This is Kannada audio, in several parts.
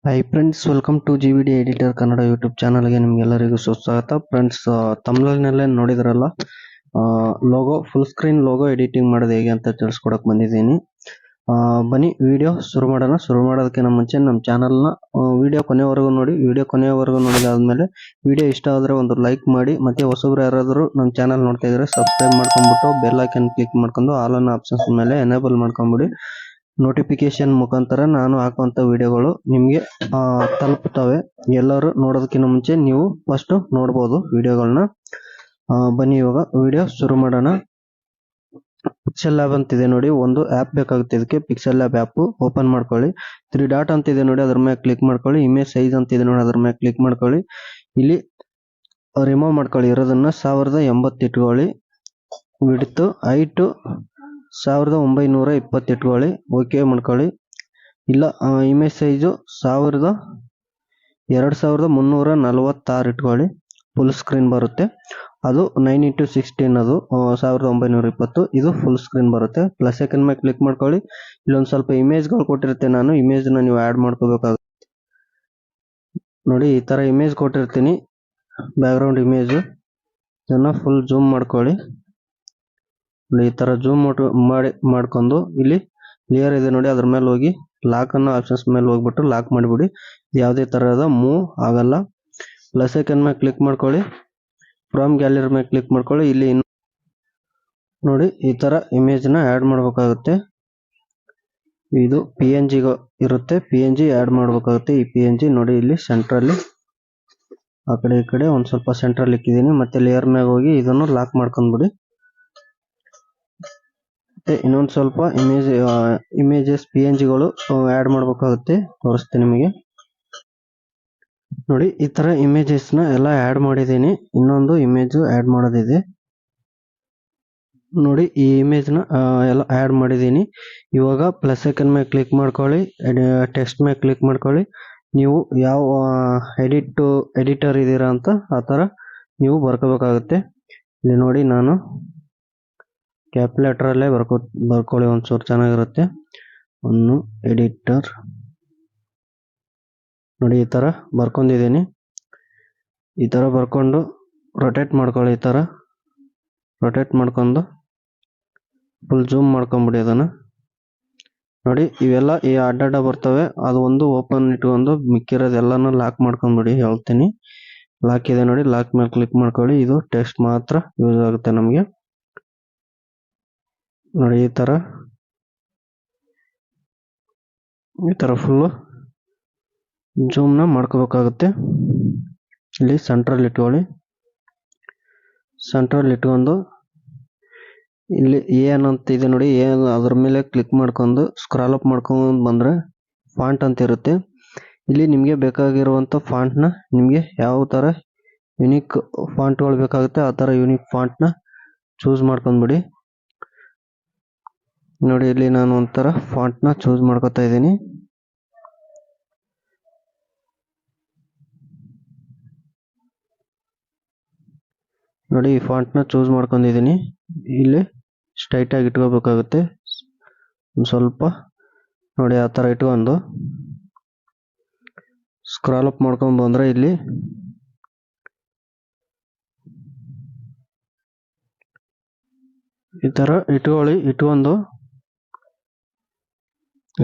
Hi friends, welcome to GVD editor Kannada YouTube ಚಾನಲ್ಗೆ ನಿಮ್ಗೆಲ್ಲರಿಗೂ ಸುಸ್ವಾಗತ. ಫ್ರೆಂಡ್ಸ್, ತಮಿಳ್ನಲ್ಲೇ ನೋಡಿದ್ರಲ್ಲ, logo full screen logo editing ಮಾಡೋದು ಹೇಗೆ ಅಂತ ತಿಳಿಸ್ಕೊಡಕ್ ಬಂದಿದ್ದೀನಿ. ಬನ್ನಿ ವಿಡಿಯೋ ಶುರು ಮಾಡೋಣ. ಶುರು ಮಾಡೋದಕ್ಕಿಂತ ಮುಂಚೆ ನಮ್ಮ ಚಾನಲ್ನ ವಿಡಿಯೋ ಕೊನೆವರೆಗೂ ನೋಡಿ. ವಿಡಿಯೋ ಕೊನೆವರೆಗೂ ನೋಡಿದಾದ್ಮೇಲೆ ವಿಡಿಯೋ ಇಷ್ಟ ಆದರೆ ಒಂದು ಲೈಕ್ ಮಾಡಿ. ಮತ್ತೆ ಹೊಸಬ್ರು ಯಾರಾದರೂ ನಮ್ಮ ಚಾನಲ್ ನೋಡ್ತಾ ಇದ್ರೆ ಸಬ್ಸ್ಕ್ರೈಬ್ ಮಾಡ್ಕೊಂಡ್ಬಿಟ್ಟು ಬೆಲ್ ಐಕನ್ ಕ್ಲಿಕ್ ಮಾಡ್ಕೊಂಡು ಆಲ್ ಅನ್ನೋ ಆಪ್ಷನ್ಸ್ ಮೇಲೆ ಎನೇಬಲ್ ಮಾಡ್ಕೊಂಡ್ಬಿಡಿ. ನೋಟಿಫಿಕೇಶನ್ ಮುಖಾಂತರ ನಾನು ಹಾಕುವಂತ ವಿಡಿಯೋಗಳು ನಿಮಗೆ ತಲುಪುತ್ತವೆ. ಎಲ್ಲರೂ ನೋಡೋದಕ್ಕಿಂತ ಮುಂಚೆ ನೀವು ಫಸ್ಟ್ ನೋಡ್ಬೋದು ವಿಡಿಯೋಗಳನ್ನ. ಬನ್ನಿ ಇವಾಗ ವಿಡಿಯೋ ಶುರು ಮಾಡೋಣ. ಪಿಕ್ಸೆಲ್ ಲ್ಯಾಬ್ ಅಂತಿದೆ ನೋಡಿ, ಒಂದು ಆ್ಯಪ್ ಬೇಕಾಗುತ್ತೆ ಇದಕ್ಕೆ. ಪಿಕ್ಸೆಲ್ ಲ್ಯಾಬ್ ಆ್ಯಪ್ ಓಪನ್ ಮಾಡ್ಕೊಳ್ಳಿ. 3 ಡಾಟ್ ಅಂತಿದೆ ನೋಡಿ, ಅದ್ರ ಮೇಲೆ ಕ್ಲಿಕ್ ಮಾಡ್ಕೊಳ್ಳಿ. ಇಮೇಜ್ ಸೈಜ್ ಅಂತಿದೆ ನೋಡಿ, ಅದ್ರ ಮೇಲೆ ಕ್ಲಿಕ್ ಮಾಡ್ಕೊಳ್ಳಿ. ಇಲ್ಲಿ ರಿಮೂವ್ ಮಾಡ್ಕೊಳ್ಳಿ ಇರೋದನ್ನ 1080 ಇಟ್ಕೊಳ್ಳಿ. ವಿಡ್ತ್ ಹೈಟ್ 1920 ಇಟ್ಕೊಳ್ಳಿ. ಓಕೆ ಮಾಡ್ಕೊಳ್ಳಿ. ಇಲ್ಲ ಇಮೇಜ್ ಸೈಜು 2346 ಇಟ್ಕೊಳ್ಳಿ. ಫುಲ್ ಸ್ಕ್ರೀನ್ ಬರುತ್ತೆ. ಅದು 9x16, ಅದು 1920. ಇದು ಫುಲ್ ಸ್ಕ್ರೀನ್ ಬರುತ್ತೆ. ಪ್ಲಸ್ ಐಕನ್ ಮೇಲೆ ಕ್ಲಿಕ್ ಮಾಡ್ಕೊಳ್ಳಿ. ಇಲ್ಲೊಂದು ಸ್ವಲ್ಪ ಇಮೇಜ್ಗಳು ಕೊಟ್ಟಿರುತ್ತೆ, ನಾನು ಇಮೇಜ್ನ ನೀವು ಆ್ಯಡ್ ಮಾಡ್ಕೋಬೇಕಾಗುತ್ತೆ ನೋಡಿ. ಈ ಥರ ಇಮೇಜ್ ಕೊಟ್ಟಿರ್ತೀನಿ, ಬ್ಯಾಕ್ಗ್ರೌಂಡ್ ಇಮೇಜು. ಇದನ್ನು ಫುಲ್ ಜೂಮ್ ಮಾಡ್ಕೊಳ್ಳಿ. ಈ ತರ ಜೂಮ್ ಮಾಡ್ಕೊಂಡು ಇಲ್ಲಿ ಲೇಯರ್ ಇದೆ ನೋಡಿ, ಅದ್ರ ಮೇಲೆ ಹೋಗಿ ಲಾಕ್ ಅನ್ನೋ ಆಪ್ಷನ್ಸ್ ಮೇಲೆ ಹೋಗ್ಬಿಟ್ಟು ಲಾಕ್ ಮಾಡಿಬಿಡಿ. ಯಾವುದೇ ತರಹದ ಮೂವ್ ಆಗಲ್ಲ. ಪ್ಲಸ್ ಐಕನ್ ಮೇಲೆ ಕ್ಲಿಕ್ ಮಾಡ್ಕೊಳ್ಳಿ. ಫ್ರಮ್ ಗ್ಯಾಲರಿ ಮೇಲೆ ಕ್ಲಿಕ್ ಮಾಡ್ಕೊಳ್ಳಿ. ಇಲ್ಲಿ ನೋಡಿ ಈ ತರ ಇಮೇಜ್ ನ ಆಡ್ ಮಾಡ್ಬೇಕಾಗುತ್ತೆ. ಇದು PNG ಇರುತ್ತೆ, PNG ಆಡ್ ಮಾಡ್ಬೇಕಾಗುತ್ತೆ. ಈ PNG ನೋಡಿ ಇಲ್ಲಿ ಸೆಂಟ್ರಲ್ಲಿ ಆ ಕಡೆ ಈ ಕಡೆ ಒಂದ್ ಸ್ವಲ್ಪ ಸೆಂಟ್ರಲ್ಲಿ ಇಕ್ಕಿದೀನಿ. ಮತ್ತೆ ಲೇಯರ್ ಮ್ಯಾಗ ಹೋಗಿ ಇದನ್ನು ಲಾಕ್ ಮಾಡ್ಕೊಂಡ್ಬಿಡಿ. ಇನ್ನೊಂದು ಸ್ವಲ್ಪ ಇಮೇಜಸ್ PNGಗಳು ಆಡ್ ಮಾಡ್ಬೇಕಾಗುತ್ತೆ, ತೋರಿಸ್ತೀನಿ ನಿಮಗೆ ನೋಡಿ. ಈ ತರ ಇಮೇಜಸ್ ನ ಎಲ್ಲ ಆಡ್ ಮಾಡಿದ್ದೀನಿ. ಇನ್ನೊಂದು ಇಮೇಜ್ ಆಡ್ ಮಾಡೋದಿದೆ ನೋಡಿ. ಈ ಇಮೇಜ್ ನ ಎಲ್ಲ ಆಡ್ ಮಾಡಿದ್ದೀನಿ. ಇವಾಗ ಪ್ಲಸ್ ಐಕನ್ ಮೇಲೆ ಕ್ಲಿಕ್ ಮಾಡ್ಕೊಳ್ಳಿ. ಟೆಕ್ಸ್ಟ್ ಮೇಲೆ ಕ್ಲಿಕ್ ಮಾಡ್ಕೊಳ್ಳಿ. ನೀವು ಯಾವ ಎಡಿಟರ್ ಇದೀರಾ ಅಂತ ಆ ತರ ನೀವು ಬರ್ಕೋಬೇಕಾಗುತ್ತೆ. ಇಲ್ಲಿ ನೋಡಿ, ನಾನು ಕ್ಯಾಪಿಟಲ್ ಅಲ್ಲೇ ಬರ್ಕೊಳ್ಳಿ, ಒಂಚೂರು ಚೆನ್ನಾಗಿರುತ್ತೆ. ಒಂದು ಎಡಿಟರ್ ನೋಡಿ, ಈ ತರ ಬರ್ಕೊಂಡಿದ್ದೀನಿ. ಈ ತರ ಬರ್ಕೊಂಡು ರೊಟೇಟ್ ಮಾಡ್ಕೊಳ್ಳಿ. ಈ ತರ ರೊಟೇಟ್ ಮಾಡ್ಕೊಂಡು ಫುಲ್ ಜೂಮ್ ಮಾಡ್ಕೊಂಬಿಡಿ ಅದನ್ನ ನೋಡಿ. ಇವೆಲ್ಲ ಈ ಅಡ್ಡ ಬರ್ತವೆ, ಅದು ಒಂದು ಓಪನ್ ಇಟ್ಕೊಂಡು ಮಿಕ್ಕಿರೋದೆಲ್ಲಾನು ಲಾಕ್ ಮಾಡ್ಕೊಂಡ್ಬಿಡಿ. ಹೇಳ್ತೀನಿ, ಲಾಕ್ ಇದೆ ನೋಡಿ, ಲಾಕ್ ಮೇಲೆ ಕ್ಲಿಕ್ ಮಾಡ್ಕೊಳ್ಳಿ. ಇದು ಟೆಕ್ಸ್ಟ್ ಮಾತ್ರ ಯೂಸ್ ಆಗುತ್ತೆ ನಮಗೆ ನೋಡಿ. ಈ ತರ ಫುಲ್ ಜೂಮ್ ನ ಮಾಡ್ಕೋಬೇಕಾಗುತ್ತೆ. ಇಲ್ಲಿ ಸೆಂಟ್ರಲ್ ಇಟ್ಕೊಳ್ಳಿ. ಸೆಂಟ್ರಲ್ ಇಟ್ಕೊಂಡು ಇಲ್ಲಿ ಏನಂತ ಇದೆ ನೋಡಿ, ಅದ್ರ ಮೇಲೆ ಕ್ಲಿಕ್ ಮಾಡ್ಕೊಂಡು ಸ್ಕ್ರಾಲ್ ಅಪ್ ಮಾಡ್ಕೊಂಡು ಬಂದ್ರೆ ಫಾಂಟ್ ಅಂತ ಇರುತ್ತೆ. ಇಲ್ಲಿ ನಿಮ್ಗೆ ಬೇಕಾಗಿರುವಂತ ಫಾಂಟ್ ನ, ನಿಮ್ಗೆ ಯಾವ ತರ ಯುನಿಕ್ ಫಾಂಟ್ಗಳು ಬೇಕಾಗುತ್ತೆ ಆ ತರ ಯುನಿಕ್ ಫಾಂಟ್ ನ ಚೂಸ್ ಮಾಡ್ಕೊಂಡ್ಬಿಡಿ ನೋಡಿ. ಇಲ್ಲಿ ನಾನು ಒಂಥರ ಫಾಂಟ್ ನ ಚೂಸ್ ಮಾಡ್ಕೊತಾ ಇದ್ದೀನಿ ನೋಡಿ. ಈ ಫಾಂಟ್ ನ ಚೂಸ್ ಮಾಡ್ಕೊಂಡಿದ್ದೀನಿ. ಇಲ್ಲಿ ಸ್ಟ್ರೈಟ್ ಆಗಿ ಇಟ್ಕೋಬೇಕಾಗುತ್ತೆ ಸ್ವಲ್ಪ ನೋಡಿ. ಆ ತರ ಇಟ್ಕೊಂಡು ಸ್ಕ್ರಾಲ್ ಅಪ್ ಮಾಡ್ಕೊಂಡು ಬಂದ್ರೆ ಇಲ್ಲಿ ಈ ತರ ಇಟ್ಕೊಳ್ಳಿ. ಇಟ್ಕೊಂಡು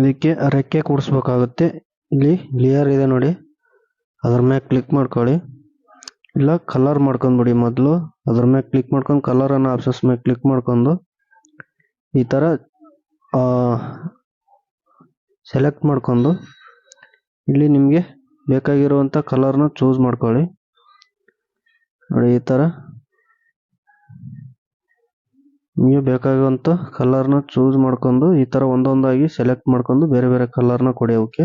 ಇದಕ್ಕೆ ರೆಕ್ಕೆ ಕೂಡಿಸ್ಬೇಕಾಗುತ್ತೆ. ಇಲ್ಲಿ ಲೇಯರ್ ಇದೆ ನೋಡಿ, ಅದ್ರ ಮೇಲೆ ಕ್ಲಿಕ್ ಮಾಡ್ಕೊಳ್ಳಿ. ಇಲ್ಲ ಕಲರ್ ಮಾಡ್ಕೊಂಡ್ಬಿಡಿ ಮೊದಲು. ಅದ್ರ ಮೇಲೆ ಕ್ಲಿಕ್ ಮಾಡ್ಕೊಂಡು ಕಲರ್ ಅನ್ನೋ ಆಪ್ಷನ್ಸ್ ಮೇಲೆ ಕ್ಲಿಕ್ ಮಾಡ್ಕೊಂಡು ಈ ತರ ಸೆಲೆಕ್ಟ್ ಮಾಡ್ಕೊಂಡು ಇಲ್ಲಿ ನಿಮ್ಗೆ ಬೇಕಾಗಿರುವಂತ ಕಲರ್ನ ಚೂಸ್ ಮಾಡ್ಕೊಳ್ಳಿ ನೋಡಿ. ಈ ತರ ನಿಮಗೆ ಬೇಕಾಗುವಂತ ಕಲರ್ನ ಚೂಸ್ ಮಾಡ್ಕೊಂಡು ಈ ತರ ಒಂದೊಂದಾಗಿ ಸೆಲೆಕ್ಟ್ ಮಾಡ್ಕೊಂಡು ಬೇರೆ ಬೇರೆ ಕಲರ್ನ ಕೊಡಿ. ಅವಕ್ಕೆ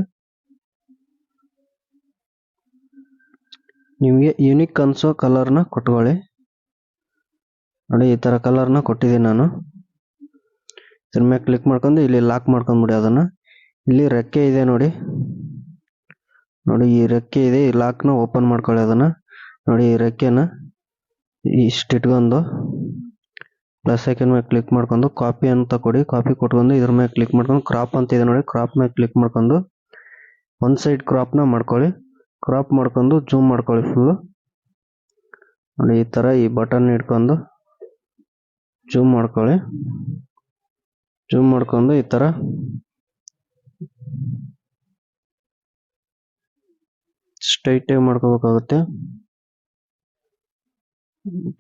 ನಿಮ್ಗೆ ಯುನಿಕ್ ಅನ್ಸೋ ಕಲರ್ನ ಕೊಟ್ಕೊಳ್ಳಿ ನೋಡಿ. ಈ ತರ ಕಲರ್ನ ಕೊಟ್ಟಿದ್ದೀನಿ ನಾನು. ಇದ್ರ ಮೇಲೆ ಕ್ಲಿಕ್ ಮಾಡ್ಕೊಂಡು ಇಲ್ಲಿ ಲಾಕ್ ಮಾಡ್ಕೊಂಡ್ಬಿಡಿ ಅದನ್ನ. ಇಲ್ಲಿ ರೆಕ್ಕೆ ಇದೆ ನೋಡಿ, ಈ ರೆಕ್ಕೆ ಇದೆ. ಈ ಲಾಕ್ನ ಓಪನ್ ಮಾಡ್ಕೊಳ್ಳಿ ಅದನ್ನ ನೋಡಿ. ಈ ರೆಕ್ಕೆನ ಇಷ್ಟು ಇಟ್ಕೊಂಡು ಪ್ಲಸ್ ಐಕನ್ ಮೇಲೆ ಕ್ಲಿಕ್ ಮಾಡ್ಕೊಂಡು ಕಾಪಿ ಅಂತ ಕೊಡಿ. ಕಾಪಿ ಕೊಟ್ಕೊಂಡು ಇದ್ರ ಮೇಲೆ ಕ್ಲಿಕ್ ಮಾಡ್ಕೊಂಡು ಕ್ರಾಪ್ ಅಂತ ಇದೆ ನೋಡಿ, ಕ್ರಾಪ್ ಮೇಲೆ ಕ್ಲಿಕ್ ಮಾಡ್ಕೊಂಡು ಒಂದು ಸೈಡ್ ಕ್ರಾಪ್ನ ಮಾಡ್ಕೊಳ್ಳಿ. ಕ್ರಾಪ್ ಮಾಡ್ಕೊಂಡು ಜೂಮ್ ಮಾಡ್ಕೊಳ್ಳಿ ಫುಲ್ಲು ನೋಡಿ. ಈ ಥರ ಈ ಬಟನ್ ಇಟ್ಕೊಂಡು ಜೂಮ್ ಮಾಡ್ಕೊಳ್ಳಿ. ಜೂಮ್ ಮಾಡ್ಕೊಂಡು ಈ ಥರ ಸ್ಟ್ರೈಟಾಗಿ ಮಾಡ್ಕೋಬೇಕಾಗುತ್ತೆ.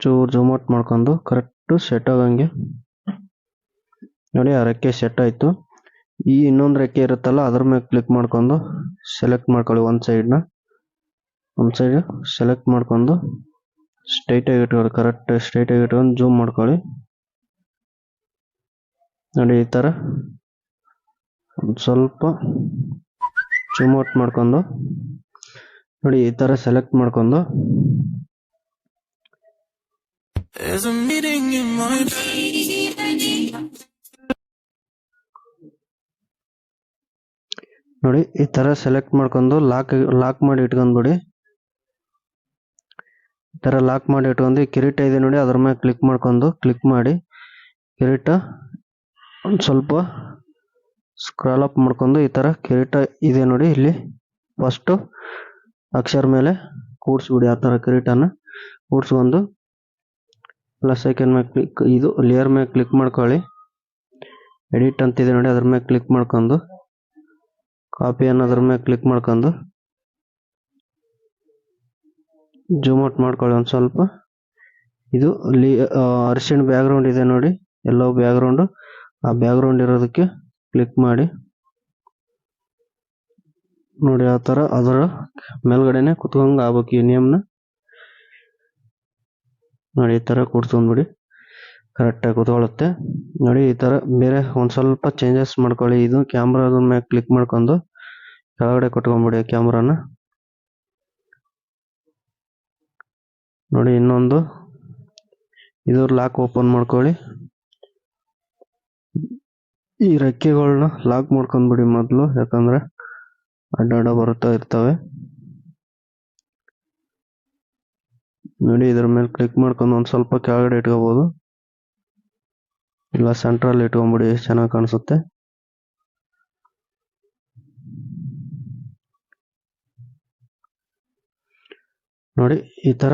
ಚೂರು ಜೂಮ್ ಔಟ್ ಮಾಡ್ಕೊಂಡು ಕರೆಕ್ಟು ಸೆಟ್ ಆಗಂಗೆ ನೋಡಿ. ಆ ರೆಕ್ಕೆ ಸೆಟ್ ಆಯಿತು. ಈ ಇನ್ನೊಂದು ರೆಕ್ಕೆ ಇರುತ್ತಲ್ಲ ಅದ್ರ ಮೇಲೆ ಕ್ಲಿಕ್ ಮಾಡ್ಕೊಂಡು ಸೆಲೆಕ್ಟ್ ಮಾಡ್ಕೊಳ್ಳಿ. ಒಂದು ಸೈಡ್ ಸೆಲೆಕ್ಟ್ ಮಾಡ್ಕೊಂಡು ಸ್ಟ್ರೈಟಾಗಿ ಇಟ್ಕೊಳ್ಳಿ. ಕರೆಕ್ಟ್ ಸ್ಟ್ರೈಟಾಗಿ ಇಟ್ಕೊಂಡು ಜೂಮ್ ಮಾಡ್ಕೊಳ್ಳಿ ನೋಡಿ. ಈ ಥರ ಒಂದು ಸ್ವಲ್ಪ ಜೂಮ್ ಔಟ್ ಮಾಡ್ಕೊಂಡು ನೋಡಿ. ಈ ಥರ ಸೆಲೆಕ್ಟ್ ಮಾಡ್ಕೊಂಡು ನೋಡಿ. ಈ ಥರ ಸೆಲೆಕ್ಟ್ ಮಾಡ್ಕೊಂಡು ಲಾಕ್ ಮಾಡಿ ಇಟ್ಕೊಂಡ್ಬಿಡಿ. ಈ ಥರ ಲಾಕ್ ಮಾಡಿ ಇಟ್ಕೊಂಡು ಕಿರೀಟ ಇದೆ ನೋಡಿ, ಅದ್ರ ಮೇಲೆ ಕ್ಲಿಕ್ ಮಾಡಿ ಕಿರೀಟ ಒಂದು ಸ್ವಲ್ಪ ಸ್ಕ್ರಾಲ್ ಅಪ್ ಮಾಡ್ಕೊಂಡು ಈ ಥರ ಕಿರೀಟ ಇದೆ ನೋಡಿ, ಇಲ್ಲಿ ಫಸ್ಟು ಅಕ್ಷರ ಮೇಲೆ ಕೂಡಿಸ್ಬಿಡಿ. ಆ ಥರ ಕಿರೀಟನ ಕೂಡಿಸ್ಕೊಂಡು ಪ್ಲಸ್ ಐಕನ್ ಮೇಲೆ ಇದು ಲೇಯರ್ ಮೇಲೆ ಕ್ಲಿಕ್ ಮಾಡ್ಕೊಳ್ಳಿ. ಎಡಿಟ್ ಅಂತಿದೆ ನೋಡಿ, ಅದ್ರ ಮೇಲೆ ಕ್ಲಿಕ್ ಮಾಡ್ಕೊಂಡು ಕಾಪಿ ಅನ್ನೋದ್ರ ಮೇಲೆ ಕ್ಲಿಕ್ ಮಾಡ್ಕೊಂಡು ಜೂಮ್ ಔಟ್ ಮಾಡ್ಕೊಳ್ಳಿ ಒಂದು ಸ್ವಲ್ಪ. ಇದು ಅರಿಶಿಣ ಬ್ಯಾಕ್ಗ್ರೌಂಡ್ ಇದೆ ನೋಡಿ, ಎಲ್ಲೋ ಬ್ಯಾಕ್ಗ್ರೌಂಡು. ಆ ಬ್ಯಾಕ್ಗ್ರೌಂಡ್ ಇರೋದಕ್ಕೆ ಕ್ಲಿಕ್ ಮಾಡಿ ನೋಡಿ. ಆ ಥರ ಅದರ ಮೇಲ್ಗಡೆನೆ ಕುತ್ಕೊಂಡ್ ಆಗ್ಬೇಕು ಈ ನೇಮ್ನ ನೋಡಿ. ಈ ಥರ ಕೂಡ್ಸ್ಕೊಂಡ್ಬಿಡಿ, ಕರೆಕ್ಟಾಗಿ ಕೂತ್ಕೊಳ್ಳುತ್ತೆ ನೋಡಿ. ಈ ಥರ ಬೇರೆ ಒಂದು ಸ್ವಲ್ಪ ಚೇಂಜಸ್ ಮಾಡ್ಕೊಳ್ಳಿ. ಇದು ಕ್ಯಾಮ್ರಾದ ಮೇಲೆ ಕ್ಲಿಕ್ ಮಾಡ್ಕೊಂಡು ಕೆಳಗಡೆ ಕೊಟ್ಕೊಂಡ್ಬಿಡಿ ಕ್ಯಾಮ್ರಾನ ನೋಡಿ. ಇನ್ನೊಂದು ಇದು ಲಾಕ್ ಓಪನ್ ಮಾಡ್ಕೊಳ್ಳಿ. ಈ ರೆಕ್ಕೆಗಳನ್ನ ಲಾಕ್ ಮಾಡ್ಕೊಂಡ್ಬಿಡಿ ಮೊದಲು, ಯಾಕಂದ್ರೆ ಅಡ್ಡ ಬರುತ್ತಾ ಇರ್ತವೆ ನೋಡಿ. ಇದ್ರ ಮೇಲೆ ಕ್ಲಿಕ್ ಮಾಡ್ಕೊಂಡು ಒಂದು ಸ್ವಲ್ಪ ಕೆಳಗಡೆ ಇಟ್ಕೋಬಹುದು, ಇಲ್ಲ ಸೆಂಟ್ರಲ್ಲಿ ಇಟ್ಕೊಂಡ್ಬಿಡಿ, ಚೆನ್ನಾಗಿ ಕಾಣಿಸುತ್ತೆ ನೋಡಿ. ಈ ತರ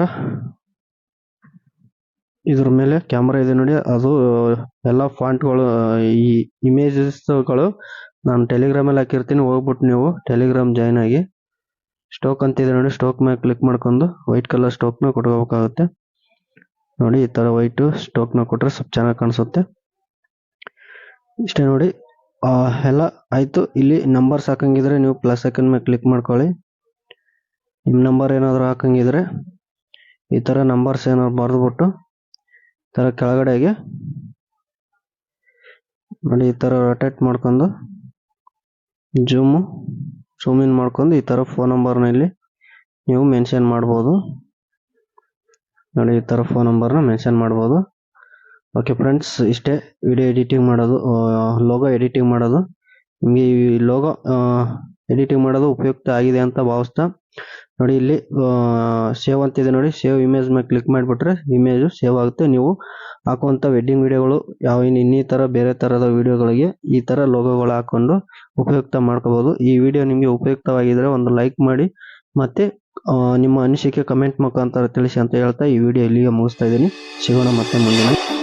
ಇದ್ರ ಮೇಲೆ ಕ್ಯಾಮ್ರಾ ಇದೆ ನೋಡಿ, ಅದು ಎಲ್ಲ ಫಾಂಟ್ಗಳು ಈ ಇಮೇಜಸ್ಗಳು ನಾನು ಟೆಲಿಗ್ರಾಮಲ್ಲಿ ಹಾಕಿರ್ತೀನಿ, ಹೋಗ್ಬಿಟ್ಟು ನೀವು ಟೆಲಿಗ್ರಾಮ್ ಜಾಯ್ನ್ ಆಗಿ. ಸ್ಟೋಕ್ ಅಂತಿದೆ ನೋಡಿ, ಸ್ಟೋಕ್ ಮೇಲೆ ಕ್ಲಿಕ್ ಮಾಡ್ಕೊಂಡು ವೈಟ್ ಕಲರ್ ಸ್ಟೋಕ್ನ ಕೊಟ್ಕೋಬೇಕಾಗುತ್ತೆ ನೋಡಿ. ಈ ಥರ ವೈಟ್ ಸ್ಟೋಕ್ನ ಕೊಟ್ಟರೆ ಸ್ವಲ್ಪ ಚೆನ್ನಾಗಿ ಕಾಣಿಸುತ್ತೆ. ಇಷ್ಟೇ ನೋಡಿ, ಎಲ್ಲ ಆಯಿತು. ಇಲ್ಲಿ ನಂಬರ್ಸ್ ಹಾಕಂಗಿದ್ರೆ ನೀವು ಪ್ಲಸ್ ಐಕನ್ ಮೇಲೆ ಕ್ಲಿಕ್ ಮಾಡ್ಕೊಳ್ಳಿ. ನಿಮ್ಮ ನಂಬರ್ ಏನಾದರೂ ಹಾಕಂಗಿದ್ರೆ ಈ ಥರ ನಂಬರ್ಸ್ ಏನಾದ್ರು ಬರೆದ್ಬಿಟ್ಟು ಈ ಥರ ಕೆಳಗಡೆಗೆ ನೋಡಿ, ಈ ಥರ ರೊಟೇಟ್ ಮಾಡ್ಕೊಂಡು ಜೂಮ್ ಇನ್ ಮಾಡ್ಕೊಂಡು ಈ ಥರ ಫೋನ್ ನಂಬರ್ನ ಇಲ್ಲಿ ನೀವು ಮೆನ್ಷನ್ ಮಾಡ್ಬೋದು ನೋಡಿ. ಈ ಥರ ಫೋನ್ ನಂಬರ್ನ ಮೆನ್ಷನ್ ಮಾಡ್ಬೋದು. ಓಕೆ ಫ್ರೆಂಡ್ಸ್, ಇಷ್ಟೇ ವಿಡಿಯೋ ಎಡಿಟಿಂಗ್ ಮಾಡೋದು, ಲೋಗೋ ಎಡಿಟಿಂಗ್ ಮಾಡೋದು. ನಿಮಗೆ ಈ ಲೋಗೋ ಎಡಿಟಿಂಗ್ ಮಾಡೋದು ಉಪಯುಕ್ತ ಆಗಿದೆ ಅಂತ ಭಾವಿಸ್ತಾ ನೋಡಿ. ಇಲ್ಲಿ ಸೇವ್ ಅಂತಿದೆ ನೋಡಿ, ಸೇವ್ ಇಮೇಜ್ ಮೇಲೆ ಕ್ಲಿಕ್ ಮಾಡಿಬಿಟ್ರೆ ಇಮೇಜು ಸೇವ್ ಆಗುತ್ತೆ. ನೀವು ಹಾಕುವಂಥ ವೆಡ್ಡಿಂಗ್ ವಿಡಿಯೋಗಳು ಇನ್ನೀ ಥರ ಬೇರೆ ಥರದ ವಿಡಿಯೋಗಳಿಗೆ ಈ ಥರ ಲೋಗೋಗಳು ಹಾಕೊಂಡು ಉಪಯುಕ್ತ ಮಾಡ್ಕೋಬೋದು. ಈ ವಿಡಿಯೋ ನಿಮಗೆ ಉಪಯುಕ್ತವಾಗಿದ್ದರೆ ಒಂದು ಲೈಕ್ ಮಾಡಿ, ಮತ್ತು ನಿಮ್ಮ ಅನಿಸಿಕೆ ಕಮೆಂಟ್ ಮುಖಾಂತರ ತಿಳಿಸಿ ಅಂತ ಹೇಳ್ತಾ ಈ ವಿಡಿಯೋ ಇಲ್ಲಿಗೆ ಮುಗಿಸ್ತಾ ಇದ್ದೀನಿ. ಸಿಗೋಣ ಮತ್ತೆ ಮುಂದಿನ